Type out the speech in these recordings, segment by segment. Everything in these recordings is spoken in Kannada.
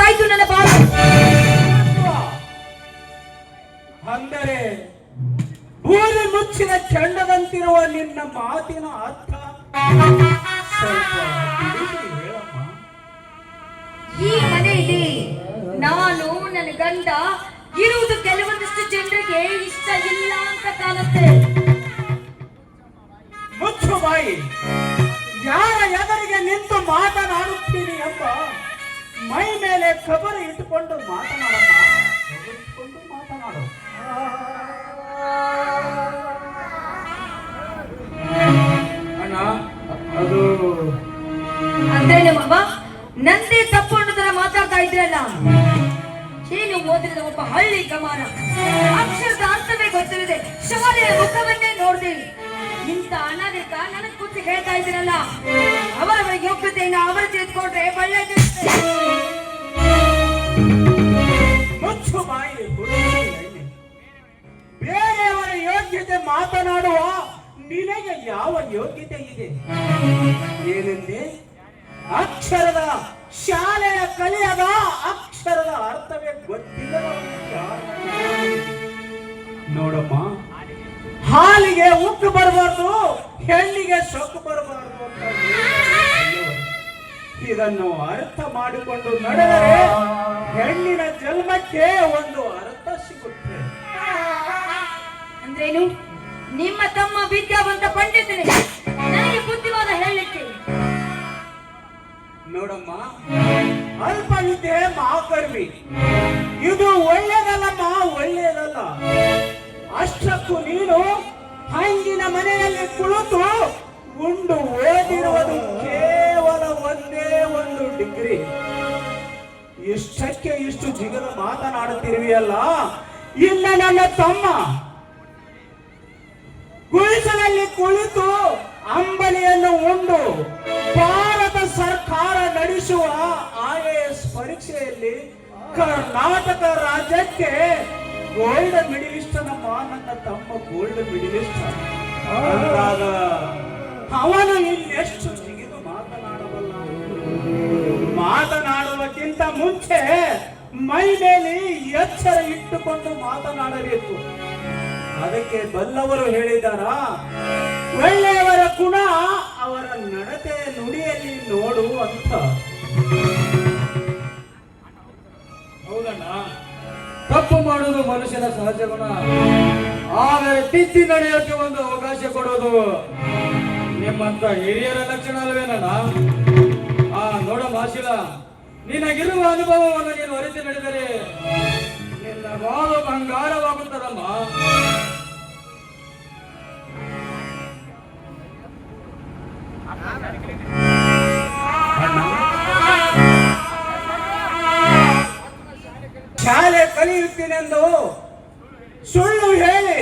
ಹಾಗಾಯ್ತು ನನ್ನ ಬಾಳು. ಅಂದರೆ ಭೂಮಿ ಮುಚ್ಚಿದ ಚಂಡದಂತಿರುವ ನಿನ್ನ ಮಾತಿನ ಅರ್ಥ ಸ್ವಲ್ಪ ತಿಳಿಸಿ ಹೇಳಮ್ಮ. ಈ ಮನೆಯಲ್ಲಿ ನಾನು ನನ್ನ ಗಂಡ ಇರುವುದು ಕೆಲವೊಂದಿಷ್ಟು ಜನರಿಗೆ ಇಷ್ಟ ಇಲ್ಲ ಅಂತ ಕಾಣುತ್ತೆ. ಮುಚ್ಚು ಬಾಯಿ. ಯಾರ ಎದುರಿಗೆ ನಿಂತು ಮಾತನಾಡುತ್ತೀನಿ ಎಂಬ ಮೈ ಮೇಲೆ ಖಬರ ಇಟ್ಟುಕೊಂಡು ಮಾತನಾಡಮ್ಮ. ಇಟ್ಟುಕೊಂಡು ಮಾತನಾಡು. ಅಣ್ಣ ಅದು ಅಂದ್ರೆ ನಮ್ಮವ್ವ ನಂದೇ ತಪ್ಪು ಅನ್ನೋ ತರ ಮಾತಾಡ್ತಾ ಇದ್ರಲ್ಲ. ಏನು ಓದಿದ ಒಬ್ಬ ಹಳ್ಳಿ ಗಮಾನ, ಅಕ್ಷರದ ಅರ್ಥವೇ ಗೊತ್ತಿರದೆ ಶಾಲೆಯ ಮುಖವನ್ನೇ ನೋಡ್ದೆ ಇಂಥ ಅನಾಗರಿಕ ನನಗ್ ಕೂತು ಹೇಳ್ತಾ ಇದ್ದೀರಲ್ಲ. ಅವರವರ ಯೋಗ್ಯತೆಯನ್ನು ಅವರು ತಿಳಿದುಕೊಂಡ್ರೆ ಒಳ್ಳೆಯದು. ಮುಚ್ಚು ಬಾಯಿ. ಬೇರೆಯವರ ಯೋಗ್ಯತೆ ಮಾತನಾಡುವ ನಿನಗೆ ಯಾವ ಯೋಗ್ಯತೆ ಇದೆ? ಏನೆಂದೇ? ಅಕ್ಷರದ ಶಾಲೆಯ ಕಲಿಯದ ಅಕ್ಷರದ ಅರ್ಥವೇ ಗೊತ್ತಿಲ್ಲ. ನೋಡಮ್ಮ, ಹಾಲಿಗೆ ಉಕ್ಕು ಬರಬಾರ್ದು, ಹೆಣ್ಣಿಗೆ ಸೊಕ್ಕು ಬರಬಾರ್ದು ಅಂತ ಇದನ್ನು ಅರ್ಥ ಮಾಡಿಕೊಂಡು ನಡೆದರೆ ಹೆಣ್ಣಿನ ಜನ್ಮಕ್ಕೆ ಒಂದು ಅರ್ಥ ಸಿಗುತ್ತೆ. ಅಂದ್ರೇನು? ನಿಮ್ಮ ತಮ್ಮ ವಿದ್ಯಾವಂತ ಪಂಡಿತನೇ, ನನಗೆ ಬುದ್ಧಿವಾದ ಹೇಳಲಿಕ್ಕೆ. ನೋಡಮ್ಮ, ಅಲ್ಪ ವಿದ್ಯೆ ಮಹಾಕರ್ಮಿ, ಇದು ಒಳ್ಳೇದಲ್ಲಮ್ಮ, ಒಳ್ಳೇದಲ್ಲ. ಅಷ್ಟಕ್ಕೂ ನೀನು ಹಂಗಿನ ಮನೆಯಲ್ಲಿ ಕುಳಿತು ಉಂಡು ಓದಿರುವುದು ಕೇವಲ ಒಂದೇ ಒಂದು ಡಿಗ್ರಿ. ಇಷ್ಟಕ್ಕೆ ಇಷ್ಟು ಜಿಗದ ಮಾತನಾಡುತ್ತಿರುವೆಯಲ್ಲ. ಇನ್ನ ನನ್ನ ತಮ್ಮ ಗುಡಿಸಲಲ್ಲಿ ಕುಳಿತು ಅಂಬಲಿಯನ್ನು ಉಂಡು ಭಾರತ ಸರ್ಕಾರ ನಡೆಸುವ IAS ಪರೀಕ್ಷೆಯಲ್ಲಿ ಕರ್ನಾಟಕ ರಾಜ್ಯಕ್ಕೆ ಗೋಲ್ಡ್ ಮೆಡಲಿಸ್ಟ್ ನಮ್ಮ ನನ್ನ ತಮ್ಮ ಗೋಲ್ಡ್ ಮೆಡಲಿಸ್ಟ್ ಅಂದಾಗ ಅವನು ಇನ್ನೆಷ್ಟು ಜಿಗಿದು ಮಾತನಾಡಬಲ್ಲ. ಮಾತನಾಡುವುದಕ್ಕಿಂತ ಮುಂಚೆ ಮೈ ಮೇಲೆ ಎಚ್ಚರ ಇಟ್ಟುಕೊಂಡು ಮಾತನಾಡಬೇಕು. ಅದಕ್ಕೆ ಬಲ್ಲವರು ಹೇಳಿದಾರ, ಒಳ್ಳೆಯವರ ಗುಣ ಅವರ ನಡತೆ ನುಡಿಯಲ್ಲಿ ನೋಡು ಅಂತ. ಹೌದಣ್ಣ, ತಪ್ಪು ಮಾಡುವುದು ಮನುಷ್ಯನ ಸಹಜ ಗುಣ. ಆದರೆ ತಿದ್ದಿ ನಡೆಯೋಕೆ ಒಂದು ಅವಕಾಶ ಕೊಡೋದು ನಿಮ್ಮಂತ ಹಿರಿಯರ ಲಕ್ಷಣ ಅಲ್ವೇನಣ್ಣ? ನೋಡಮ್ಮ ಆಶೀಲ, ನಿನಗಿರುವ ಅನುಭವವನ್ನು ನೀನು ಅರಿತು ನಡೆದರೆ ನಿನ್ನ ಬಾಳು ಬಂಗಾರವಾಗುತ್ತದಮ್ಮ. ಶಾಲೆ ಕಲಿಯುತ್ತೀನೆಂದು ಸುಳ್ಳು ಹೇಳಿ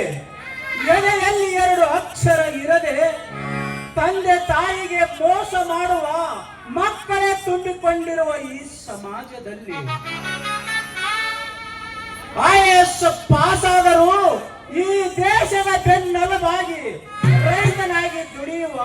ಎದೆಯಲ್ಲಿ 2 ಅಕ್ಷರ ಇರದೆ ತಂದೆ ತಾಯಿಗೆ ಮೋಸ ಮಾಡುವ ಮಕ್ಕಳೇ ತುಂಬಿಕೊಂಡಿರುವ ಈ ಸಮಾಜದಲ್ಲಿ IAS ಪಾಸಾದರೂ ಈ ದೇಶದ ಬೆನ್ನೆಲುಬಾಗಿ ರೈತನಾಗಿ ದುಡಿಯುವ